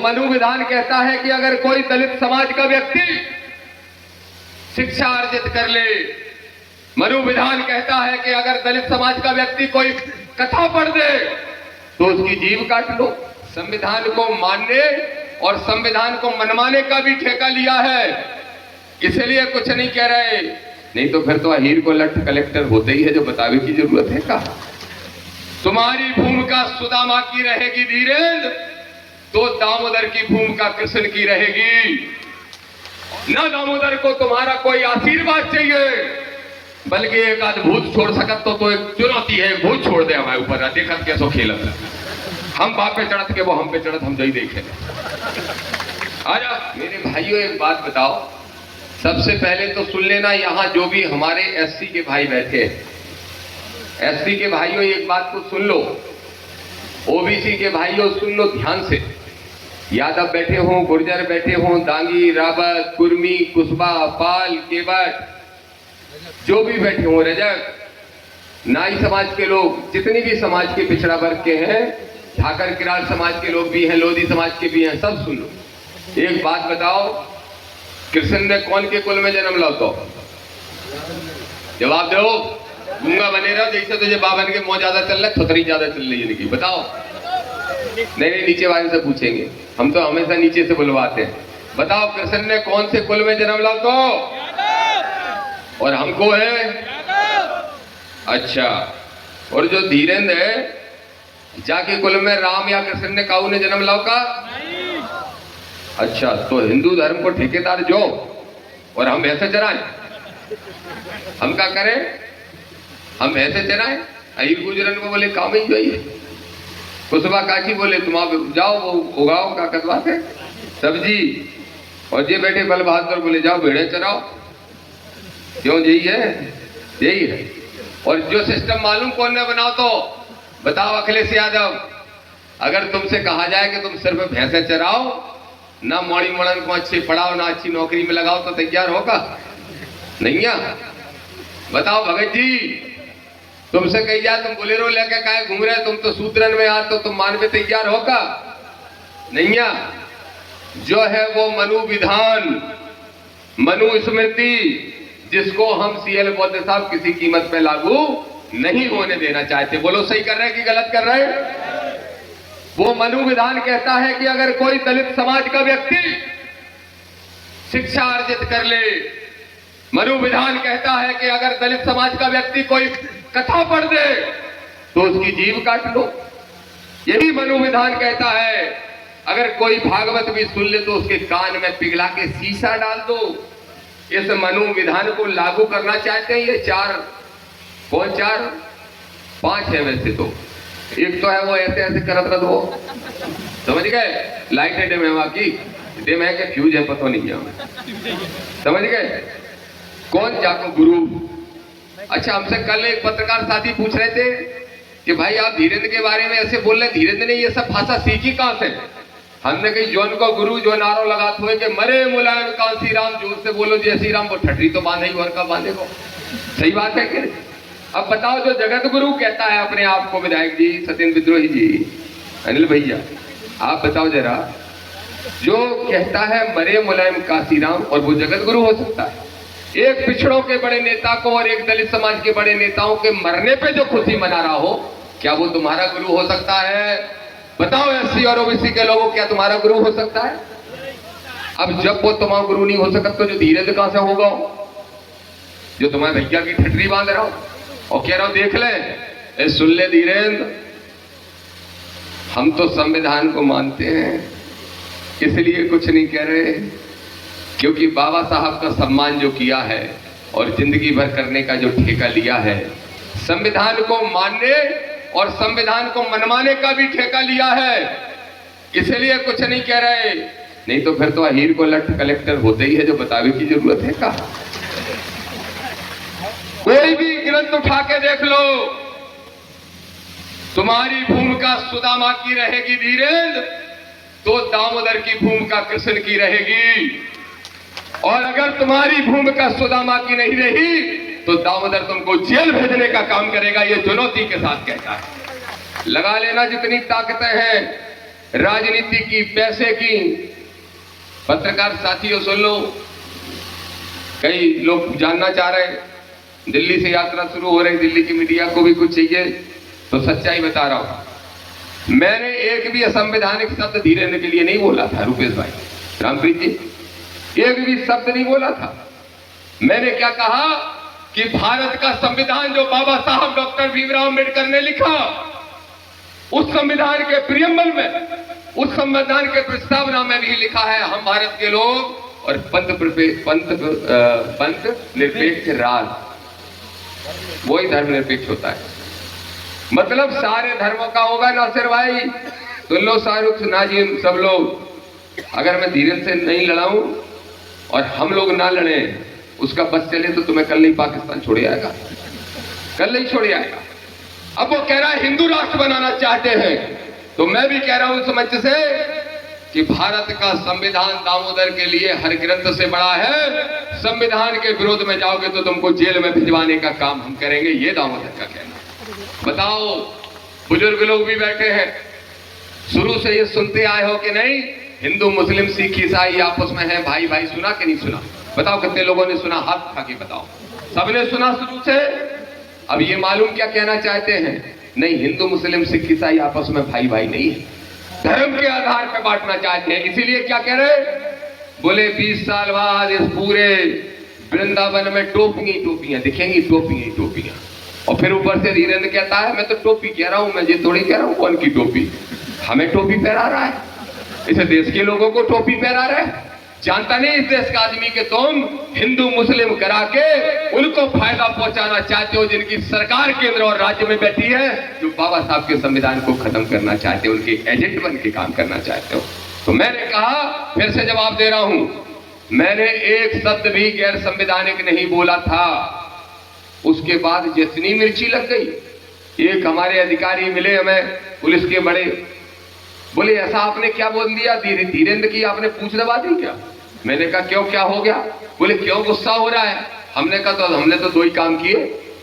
मनु विधान कहता है कि अगर कोई दलित समाज का व्यक्ति शिक्षा अर्जित कर ले, मनु विधान कहता है कि अगर दलित समाज का व्यक्ति कोई कथा पढ़ दे तो उसकी जीभ काट लो। संविधान को मानने और संविधान को मनवाने का भी ठेका लिया है, इसलिए कुछ नहीं कह रहे। नहीं तो फिर तो अहीर को लठ कलेक्टर होते ही है, जो बतावे की जरूरत है। कहा तुम्हारी भूमिका सुदामा की रहेगी धीरेन्द्र, तो दामोदर की भूमिका कृष्ण की रहेगी। न दामोदर को तुम्हारा कोई आशीर्वाद चाहिए, बल्कि एक आध भूत छोड़ सकत तो एक चुनौती है, भूत छोड़ दे हमारे ऊपर, देखत कैसो खेलत, हम बाप पे चढ़त के वो हम पे चढ़त, हम जई देखे। आजा मेरे भाइयों, एक बात बताओ, सबसे पहले तो सुन लेना, यहाँ जो भी हमारे एससी के भाई बैठे हैं, एससी के भाइयों एक बात को सुन लो, ओबीसी के भाइयों सुन लो ध्यान से। यादव बैठे हों, गुर्जर बैठे हों, दांगी, रावत, कुर्मी, कुशबा, पाल, केवट, जो भी बैठे हों, रजक, नाई समाज के लोग, जितने भी समाज के पिछड़ा वर्ग के हैं, ठाकर किरार समाज के लोग भी हैं, लोधी समाज के भी हैं, सब सुन लो। एक बात बताओ, कृष्ण ने कौन के कुल में जन्म लाओ? तो जवाब दो, गूंगा बने रहो, जैसे तुझे बावन के मुंह ज्यादा चल रहा है, थोतरी ज्यादा चल रही है इनकी, बताओ। नहीं, नीचे वाले से पूछेंगे, हम तो हमेशा नीचे से बुलवाते हैं। बताओ कृष्ण ने कौन से कुल में जन्म लाओ? तो और हमको है अच्छा, और जो धीरेन्द्र है जाके कुल में राम या कृष्ण ने काऊ ने जन्म लाओ का? अच्छा, तो हिंदू धर्म को ठेकेदार जो और हम ऐसे चराएं, हम क्या करें? हम ऐसे चराएं? अहीर गुजरन को बोले काम ही जो है, कुशबा काची बोले तुम आप जाओ वो उगाओ, क्या कटवाते सब्जी, और ये बैठे बल बहादुर बोले जाओ भेड़े चराओ। क्यों? यही है, यही है। और जो सिस्टम मालूम कौन ने बनाओ? तो बताओ अखिलेश यादव, अगर तुमसे कहा जाए कि तुम सिर्फ भैंसे चराओ, ना मौड़ी मड़न को अच्छी पढ़ाओ, ना अच्छी नौकरी में लगाओ, तो तैयार होगा? नहीं है? बताओ भगत जी, तुमसे कही जाए तुम बोलेरो लेके काहे घूम रहे, तुम तो सूत्रन में आ, तो तुम मानवे तैयार होगा? नहीं है? जो है वो मनु विधान, मनु स्मृति, जिसको हम सीएल बौद्ध साहब किसी कीमत पे लागू नहीं होने देना चाहते। बोलो सही कर रहे हैं कि गलत कर रहे हैं? वो मनु विधान कहता है कि अगर कोई दलित समाज का व्यक्ति शिक्षा अर्जित कर ले, मनु विधान कहता है कि अगर दलित समाज का व्यक्ति कोई कथा पढ़ दे तो उसकी जीभ काट लो। यही मनु विधान कहता है, अगर कोई भागवत भी सुन ले तो उसके कान में पिघला के शीशा डाल दो। इस मनु विधान को लागू करना चाहते हैं ये चार, कौन चार? पांच है वैसे तो, एक तो है वो ऐसे ऐसे करत रह दो, समझ गए? लाइट है डिम है, बाकी डिम है कि फ्यूज है पता नहीं क्या, समझ गए? कौन? जाको गुरु। अच्छा, हमसे कल एक पत्रकार साथी पूछ रहे थे कि भाई आप धीरेन्द्र के बारे में ऐसे बोल रहे, धीरेन्द्र ने ये सब भाषा सीखी कहां से? हमने कही जोन को गुरु जो नारो लगाते हुए कि मरे मुलायम कांसी राम, जोर से बोलो जय श्री राम, वो ठटरी तो बांधे ही और का बांधे को। सही बात है कि? अब बताओ, जो जगत गुरु कहता है अपने आप को, विधायक जी, सत्येंद्र विद्रोही जी, अनिल भैया, आप बताओ जरा, जो कहता है मरे मुलायम कांसीराम, और वो जगत गुरु हो सकता है? एक पिछड़ों के बड़े नेता को और एक दलित समाज के बड़े नेताओं के मरने पे जो खुशी मना रहा हो, क्या वो तुम्हारा गुरु हो सकता है? बताओ एससी और ओबीसी के लोगों, क्या तुम्हारा गुरु हो सकता है? अब जब वो तुम्हारा गुरु नहीं हो सकता तो जो धीरेन्द्र कहां से होगा? जो तुम्हारे भैया की ठटरी बांध रहा हो और कह रहा हूं देख ले, सुन ले धीरेन्द्र, हम तो संविधान को मानते हैं, इसलिए कुछ नहीं कह रहे, क्योंकि बाबा साहब का सम्मान जो किया है और जिंदगी भर करने का जो ठेका लिया है, संविधान को मानने और संविधान को मनवाने का भी ठेका लिया है, इसलिए कुछ नहीं कह रहे। नहीं तो फिर तो अहीर को लठ कलेक्टर होते ही है, जो बतावे की जरूरत है। कहा कोई भी ग्रंथ उठा के देख लो, तुम्हारी भूमिका सुदामा की रहेगी धीरेन्द्र, तो दामोदर की भूमिका कृष्ण की रहेगी। और अगर तुम्हारी भूमिका सुदामा की नहीं रही तो दामोदर तुमको जेल भेजने का काम करेगा। ये चुनौती के साथ कहता है। लगा लेना जितनी ताकतें हैं, राजनीति की, पैसे की। पत्रकार साथियों सुन लो, कई लोग जानना चाह रहे हैं, दिल्ली से यात्रा शुरू हो रही, दिल्ली की मीडिया को भी कुछ चाहिए, तो सच्चाई बता रहा हूं। मैंने एक भी असंवैधानिक शब्द धीरेन्द्र के लिए नहीं बोला था, रुपेश भाई, रामप्रीत जी, एक भी शब्द नहीं बोला था। मैंने क्या कहा कि भारत का संविधान जो बाबा साहब डॉक्टर भीमराव अम्बेडकर ने लिखा, उस संविधान के प्रियम्बल में, उस संविधान के प्रस्तावना में भी लिखा है, हम भारत के लोग और पंथ निरपेक्ष राष्ट्र, वही धर्मनिरपेक्ष होता है। मतलब सारे धर्मों का होगा नासिर भाई, सुन लो शाहरुख, नाजिम, सब लोग, अगर मैं धीरेन्द्र से नहीं लड़ाऊं और हम लोग ना लड़े, उसका बस चले तो तुम्हें कल नहीं पाकिस्तान छोड़े आएगा, कल नहीं छोड़े आएगा। अब वो कह रहा है हिंदू राष्ट्र बनाना चाहते हैं, तो मैं भी कह रहा हूं इस मंच से कि भारत का संविधान दामोदर के लिए हर ग्रंथ से बड़ा है। संविधान के विरोध में जाओगे तो तुमको जेल में भिजवाने का काम हम करेंगे, ये दामोदर का कहना। बताओ, बुजुर्ग लोग भी बैठे हैं, शुरू से ये सुनते आए हो कि नहीं, हिंदू मुस्लिम सिख ईसाई आपस में है भाई भाई, सुना कि नहीं सुना? बताओ कितने लोगों ने सुना, हाथ उठा के बताओ। सबने सुना शुरू से। अब ये मालूम क्या कहना चाहते हैं? नहीं, हिंदू मुस्लिम सिख ईसाई आपस में भाई भाई नहीं है, धर्म के आधार पर बांटना चाहते हैं। इसीलिए क्या कह रहे, बोले 20 साल बाद इस पूरे वृंदावन में टोपियां दिखेंगी, टोपियां। और फिर ऊपर से धीरेन्द्र कहता है मैं तो टोपी कह रहा हूं, मैं ये थोड़ी कह रहा हूं कौन की टोपी, हमें टोपी पहरा रहा है, इसे देश के लोगों को टोपी पहरा रहा है। जानता नहीं इस देश का आदमी के तुम हिंदू मुस्लिम करा के उनको फायदा पहुंचाना चाहते हो, जिनकी सरकार केंद्र और राज्य में बैठी है, जो बाबा साहब के संविधान को खत्म करना चाहते हो, उनके एजेंट बन के काम करना चाहते हो। तो मैंने कहा, फिर से जवाब दे रहा हूं, मैंने एक शब्द भी गैर संवैधानिक नहीं बोला था। उसके बाद जितनी मिर्ची लग गई। एक हमारे अधिकारी मिले हमें, पुलिस के बड़े, बोले ऐसा आपने क्या बोल दिया, धीरेन्द्र की आपने पूछ दबा दी क्या? मैंने कहा क्यों, क्या हो गया? बोले क्यों गुस्सा हो रहा है? हमने कहा तो हमने तो दो ही काम किए,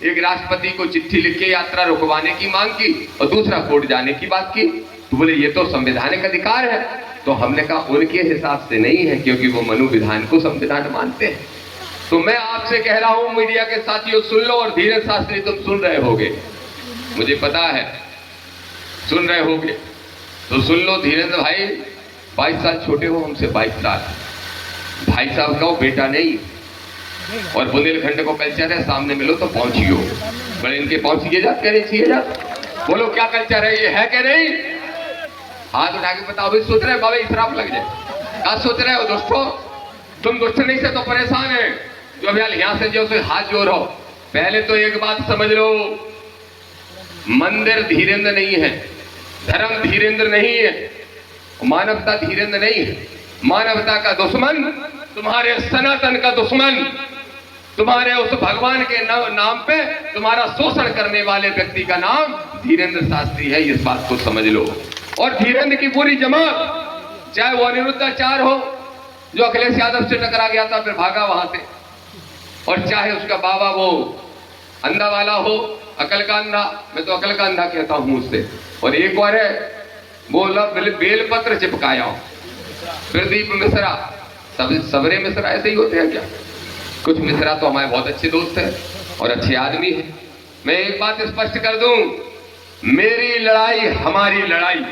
एक राष्ट्रपति को चिट्ठी लिख के यात्रा रुकवाने की मांग की और दूसरा कोर्ट जाने की बात की। तो बोले ये तो संवैधानिक अधिकार है। तो हमने कहा उनके हिसाब से नहीं है, क्योंकि वो मनु विधान को संविधान मानते हैं। तो मैं आपसे कह रहा हूं, मीडिया के साथियों सुन लो, और धीरेन्द्र शास्त्री तुम सुन रहे होगे, मुझे पता है सुन रहे होगे, तो सुन लो। धीरेन्द्र भाई 22 साल छोटे हो हमसे, 22 साल, भाई साहब का वो बेटा नहीं, और बुंदेलखंड को कल्चर है, सामने मिलो तो पहुंचियो, बड़े इनके पहुंचिए जात करे चाहिए जात, बोलो क्या कल्चर है, ये है कि नहीं? हाथ उठा के बताओ। भाई सोच रहे बाबा इसराफ लग जाए, क्या सोच रहे हो दोस्तों? तुम दुष्ट नहीं से तो परेशान है, जो अभी यहां से जो हाथ जोड़ हो। पहले तो एक बात समझ लो, मंदिर धीरेन्द्र नहीं है, धर्म धीरेन्द्र नहीं है, मानवता धीरेन्द्र नहीं है। मानवता का दुश्मन, तुम्हारे सनातन का दुश्मन, तुम्हारे उस भगवान के नाम पे तुम्हारा शोषण करने वाले व्यक्ति का नाम धीरेन्द्र शास्त्री है, इस बात को समझ लो। और धीरेन्द्र की पूरी जमात, चाहे वो अनिरुद्धाचार्य हो जो अखिलेश यादव से टकरा गया था फिर भागा वहां से, और चाहे उसका बाबा वो अंधा वाला हो, अकल का अंधा, मैं तो अकल का अंधा कहता हूं उससे, और एक और है बोला बेलपत्र चिपकाया हो, प्रदीप मिश्रा, सबरे मिश्रा ऐसे ही होते हैं क्या? कुछ मिश्रा तो हमारे बहुत अच्छे दोस्त हैं और अच्छे आदमी हैं। मैं एक बात स्पष्ट कर दूं, मेरी लड़ाई, हमारी लड़ाई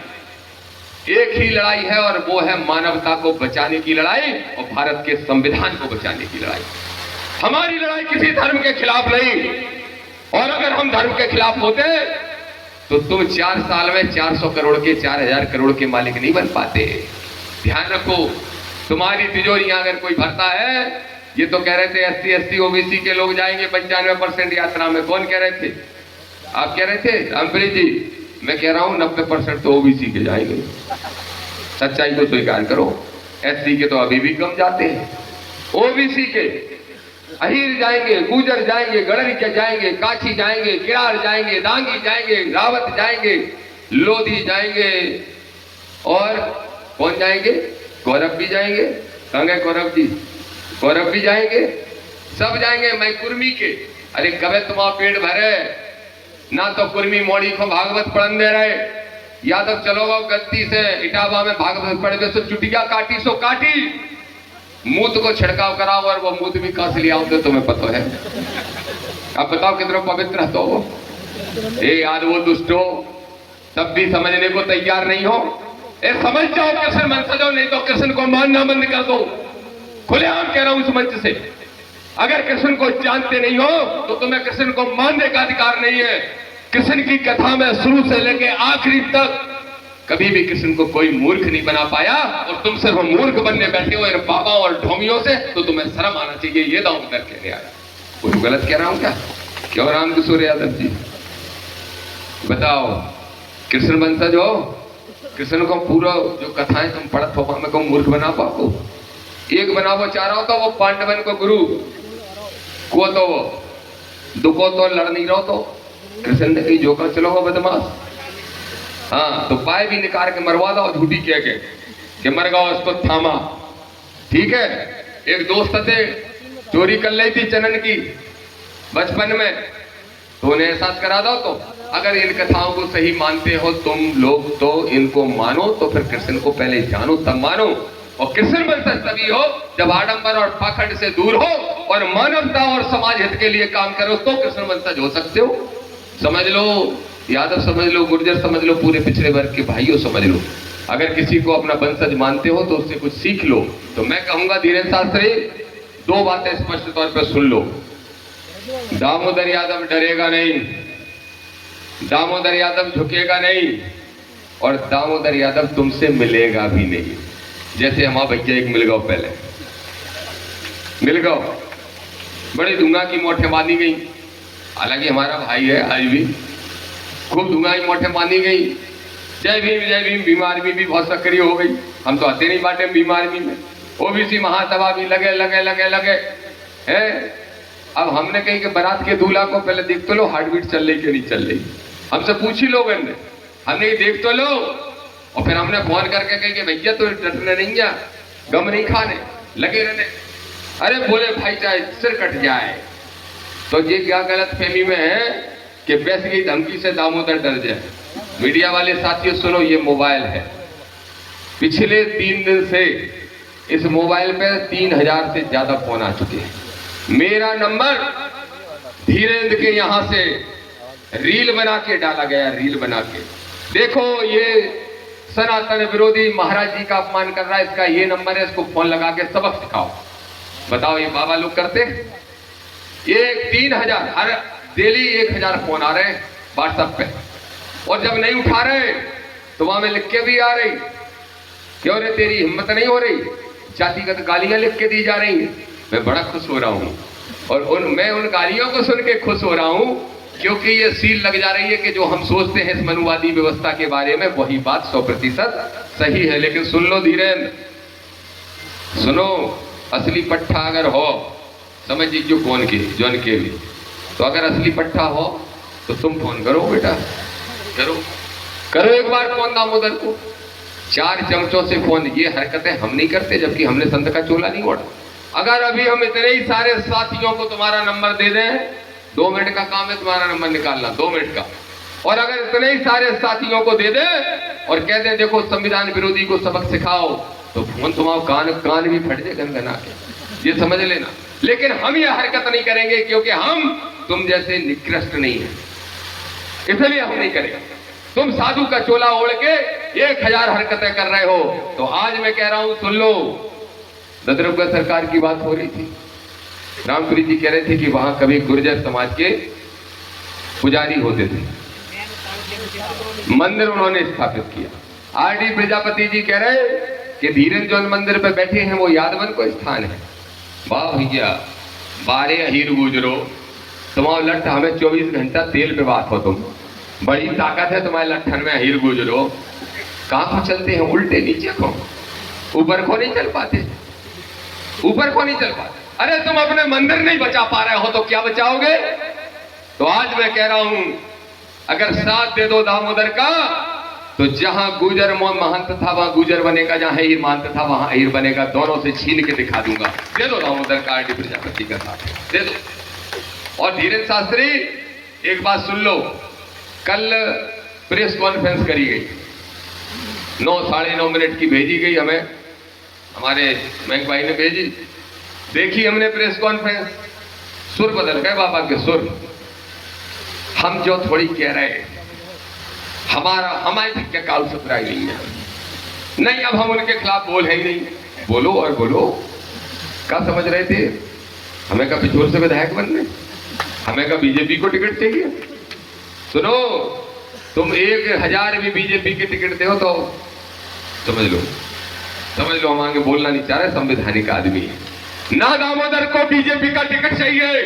एक ही लड़ाई है, और वो है मानवता को बचाने की लड़ाई और भारत के संविधान को बचाने की लड़ाई। हमारी लड़ाई किसी धर्म के खिलाफ नहीं, और अगर हम धर्म के खिलाफ होते तो तुम 4 साल में 400 करोड़ के 4000 करोड़ के मालिक नहीं बन पाते। ध्यान रखो, तुम्हारी तिजोरियां अगर कोई भरता है, ये तो कह रहे थे SC ST OBC के लोग जाएंगे 95% यात्रा में, कौन कह रहे थे? आप कह रहे थे रामप्रीत जी, मैं कह रहा हूं 90% तो OBC के जाएंगे। सच्चाई को स्वीकार करो, SC के तो अभी भी कम जाते हैं, OBC के अहीर जाएंगे, गुजर जाएंगे, गड़री के जाएंगे, काछी जाएंगे, किरार जाएंगे, दांगी जाएंगे, रावत जाएंगे, लोधी जाएंगे, और कौन जाएंगे? गौरव भी जाएंगे। कहेंगे गौरव जी, गौरव भी जाएंगे, सब जाएंगे। मैं कुर्मी के, अरे कबे तुम्हारा पेट भरे ना, तो कुर्मी मोड़ी को भागवत पढ़न दे रहे, यादव चलोगा गलती से इटावा में भागवत पड़े सो चुटिया काटी सो काटी, मूत को छिड़काव कराओ और वो मूत भी कहां से ले आओ तो तुम्हें पता है। अब बताओ कितना पवित्र तो वो। ए यार वो दुष्टो, तब भी समझने को तैयार नहीं हो। ए समझ जाओ कृष्ण वंशज हो, नहीं तो कृष्ण को मानना बंद कर दो। खुलेआम कह रहा हूं इस मंच से, अगर कृष्ण को जानते नहीं हो तो तुम्हें कृष्ण को मानने का अधिकार नहीं है। कृष्ण की कथा में शुरू से लेके आखिरी तक कभी भी कृष्ण को कोई मूर्ख नहीं बना पाया, और तुम सिर्फ मूर्ख बनने बैठे हो इन बाबा और ढोंगियों से, तो तुम्हें शर्म आना चाहिए। ये दामोदर कहने आया, कुछ गलत कह रहा हूं क्या? क्यों राम किशोर यादव जी बताओ, कृष्ण वंशज हो, कृष्ण को पूरा जो कथाएं तुम पढ़त हो हमें को मूर्ख बना पाओ? एक बनावो चाह रहा हो तो वो पांडवन को गुरु को तो वो दुखो तो लड़ नहीं रहो तो कृष्ण ने कही जो कर चलो वो बदमाश। हाँ तो पाए भी निकाल के मरवा दो झूठी कह के कि मर गओ उसको थामा। ठीक है, एक दोस्त थे चोरी कर ली थी चनन की बचपन में, तो उन्हें एहसास करा दो। तो अगर इन कथाओं को सही मानते हो तुम लोग तो इनको मानो, तो फिर कृष्ण को पहले जानो तब मानो। और कृष्ण वंशज तभी हो जब आडंबर और पाखंड से दूर हो और मानवता और समाज हित के लिए काम करो, तो कृष्ण वंशज हो सकते हो। समझ लो, यादव समझ लो, गुर्जर समझ लो, पूरे पिछड़े वर्ग के भाइयों समझ लो। अगर किसी को अपना वंशज मानते हो तो उससे कुछ सीख लो। तो मैं कहूंगा धीरेन्द्र शास्त्री, दो बातें स्पष्ट तौर पर सुन लो। दामोदर यादव डरेगा नहीं, दामोदर यादव झुकेगा नहीं, और दामोदर यादव तुमसे मिलेगा भी नहीं। जैसे हमारा भैया एक मिल गओ, पहले मिल गओ, बड़ी दूंगा की मोठे मानी गई। हालांकि हमारा भाई है आज भी, खूब दूंगा की मोठे मानी गई। जय भीम बीमार भी बहुत सक्रिय हो गई। हम तो आते नहीं बाटे बीमार में, ओबीसी महासभा भी लगे लगे लगे लगे है। अब हमने कही कि बारात के दूल्हा को पहले देख तो लो हार्ट बीट चल रही कि नहीं चल रही, हमसे पूछ ही लोगों ने, हमने देख तो लो। और फिर हमने फोन करके कही कि भैया तो डटने नहीं जा, गम नहीं खाने लगे रहने। अरे बोले भाई चाहे सिर कट जाए। तो ये क्या गलत फहमी में है कि पैसे की धमकी से दामोदर डर जाए। मीडिया वाले साथियों सुनो, ये मोबाइल है, पिछले 3 दिन से इस मोबाइल पे 3000 से ज्यादा फोन आ चुके हैं। मेरा नंबर धीरेन्द्र के यहां से रील बना के डाला गया, रील बना के देखो, ये सनातन विरोधी महाराज जी का अपमान कर रहा है, इसका ये नंबर है, इसको फोन लगा के सबक सिखाओ। बताओ ये बाबा लोग करते? ये 3000 हर डेली 1000 फोन आ रहे हैं व्हाट्सएप पे, और जब नहीं उठा रहे तो वहां में लिख के भी आ रही, क्यों रे तेरी हिम्मत नहीं हो रही, जातिगत गालियां लिख के दी जा रही हैं। मैं बड़ा खुश हो रहा हूं, और मैं उन गालियों को सुन के खुश हो रहा हूं, क्योंकि ये सील लग जा रही है कि जो हम सोचते हैं इस मनुवादी व्यवस्था के बारे में वही बात 100% सही है। लेकिन सुन लो धीरेन्द्र, सुनो, असली पट्टा अगर हो, समझ लीजिए कौन के जौन के भी, तो अगर असली पट्टा हो तो तुम फोन करो बेटा, करो एक बार फोन दामोदर को। 4 चमचों से फोन, ये हरकतें हम नहीं करते जबकि हमने संत का चोला नहीं ओढ़ा। अगर अभी हम इतने ही सारे साथियों को तुम्हारा नंबर दे दें, 2 मिनट का काम है तुम्हारा नंबर निकालना, 2 मिनट का, और अगर इतने ही सारे साथियों को दे दे और कह दे देखो संविधान विरोधी को सबक सिखाओ, तो फोन तुम्हारा कान भी फट जाए गनगना के, ये समझ लेना। लेकिन हम ये हरकत नहीं करेंगे क्योंकि हम तुम जैसे निकृष्ट नहीं है, इसलिए हम नहीं करेंगे। तुम साधु का चोला ओढ़ के 1000 हरकतें कर रहे हो। तो आज मैं कह रहा हूं, सुन लो, ददरबगढ़ सरकार की बात हो रही थी, रामपुरी जी कह रहे थे कि वहां कभी गुर्जर समाज के पुजारी होते थे, मंदिर उन्होंने स्थापित किया। आरडी प्रजापति जी कह रहे कि धीरेन्द्र जो मंदिर पे बैठे हैं वो यादवन को स्थान है। वाह भैया, 12 हीर गुजरो, तुम्हारा लठ हमें 24 घंटा तेल पे बात हो, तुम बड़ी ताकत है तुम्हारे लट्ठन में, हीर गुजरो। कहां को चलते हैं? उल्टे नीचे को, ऊपर को नहीं चल पाते, ऊपर को नहीं चल पाते। अरे तुम अपने मंदिर नहीं बचा पा रहे हो तो क्या बचाओगे? तो आज मैं कह रहा हूं, अगर साथ दे दो दामोदर का, तो जहां गुजर महंत था वहां गुजर बनेगा, जहां हीर महंत था वहां हीर बनेगा। दोनों से छीन के दिखा दूंगा। दे दो दामोदर का आरडी प्रजापति का साथ, दे दो। और धीरेन्द्र शास्त्री, एक बात सुन लो, कल प्रेस कॉन्फ्रेंस करी गई, 9 साढ़े 9 मिनट की भेजी गई हमें, हमारे महंग भाई ने भेजी, देखी हमने प्रेस कॉन्फ्रेंस, सुर बदल गए बाबा के सुर। हम जो थोड़ी कह रहे हमारे तक क्या काल सुधराई नहीं है, नहीं अब हम उनके खिलाफ बोल है ही नहीं। बोलो और बोलो, क्या समझ रहे थे हमें का पिछोर से विधायक बनने, हमें का बीजेपी को टिकट चाहिए? सुनो, तुम 1000 भी बीजेपी के टिकट दे हो तो समझ लो हम आगे बोलना नहीं चाह रहे, संवैधानिक आदमी है। ना दामोदर को बीजेपी का टिकट चाहिए,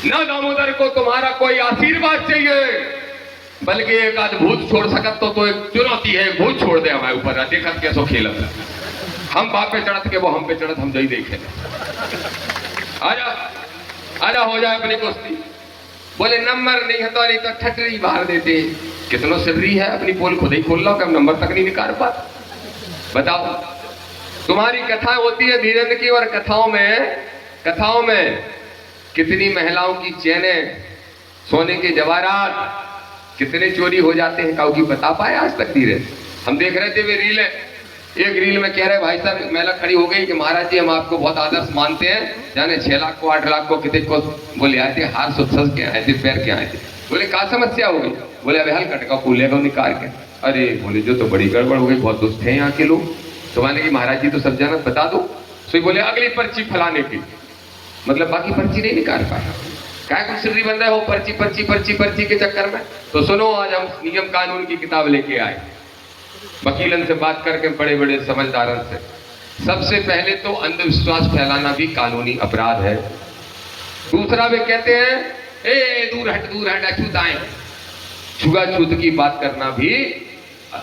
ना दामोदर को तुम्हारा कोई आशीर्वाद चाहिए, बल्कि एक अद्भुत छोड़ सकत तो एक चुनौती है, भूत छोड़ दे हमारे ऊपर, देखत कैसो खेलत, हम बाप पे चढ़त के वो हम पे चढ़त, हम जई देखे। आजा हो जाए अपनी कुश्ती। बोले नंबर नहीं है तो नहीं तो ठटरी बाहर देते। कितनो सिबरी है, अपनी पोल खुद ही खोल लो, कब नंबर तक नहीं निकाल पाते। बताओ, तुम्हारी कथा होती है धीरेन्द्र की, और कथाओं में कितनी महिलाओं की चैनें, सोने के जवाहरात कितने चोरी हो जाते हैं, काऊ की बता पाए आज तक? धीरे हम देख रहे थे वे रील है, एक रील में कह रहे भाई साहब महिला खड़ी हो गई कि महाराज जी हम आपको बहुत आदर्श मानते हैं, जाने 6 लाख को 8 लाख को कितने को बोले आए थे, हार सुसस के आए थे, पैर के आए थे। बोले क्या समस्या हो गई? बोले अब हल कटका कूलेगा निकाल के। अरे बोले जो तो बड़ी गड़बड़ हो गई, बहुत दुष्ट है यहाँ के लोग। तो माने कि महाराज जी तो सब जाना, बता दो। तो बोले अगली पर्ची फलाने की, मतलब बाकी पर्ची नहीं निकाल पाया, क्या कुछ सिर्री बन रहे हो पर्ची पर्ची पर्ची पर्ची के चक्कर में। तो सुनो, आज हम नियम कानून की किताब लेके आए, वकीलन से बात करके, बड़े बड़े समझदारों से। सबसे पहले तो अंधविश्वास फैलाना भी कानूनी अपराध है। दूसरा वे कहते हैं ए दूर हट अछूताएं, छुआछूत की बात करना भी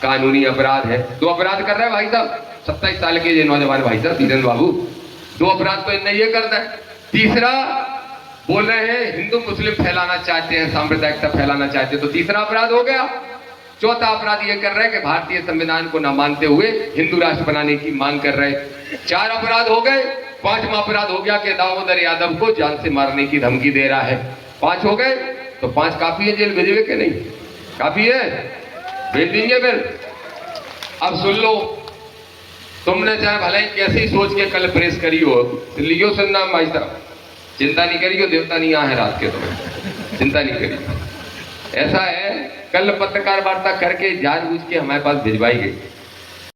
कानूनी अपराध है। 2 अपराध कर रहे हैं भाई साहब, 27 साल के ये नौजवान भाई साहब धीरेन्द्र बाबू, 2 अपराध तो इन्हें ये करता है। तीसरा बोल रहे हैं हिंदू मुस्लिम फैलाना चाहते हैं, सांप्रदायिकता फैलाना चाहते हैं, तो तीसरा अपराध हो गया। चौथा अपराध ये कर रहे हैं कि भारतीय संविधान को न मानते हुए हिंदू राष्ट्र बनाने की मांग कर रहे हैं। 4 अपराध हो गए। 5वां अपराध हो गया कि दामोदर यादव को जान से मारने की धमकी दे रहा है। 5 हो गए, तो 5 काफी है जेल भेजे के नहीं? काफी है, भेज दीजिए फिर। अब सुन लो, तुमने चाहे भले कैसे ही सोच के कल प्रेस करी हो, लियो सुनना भाई साहब, चिंता नहीं करियो, देवता नहीं यहाँ है रात के, तुम्हें चिंता नहीं करियो। ऐसा है, कल पत्रकार वार्ता करके जानबूझ के हमारे पास भिजवाई गई।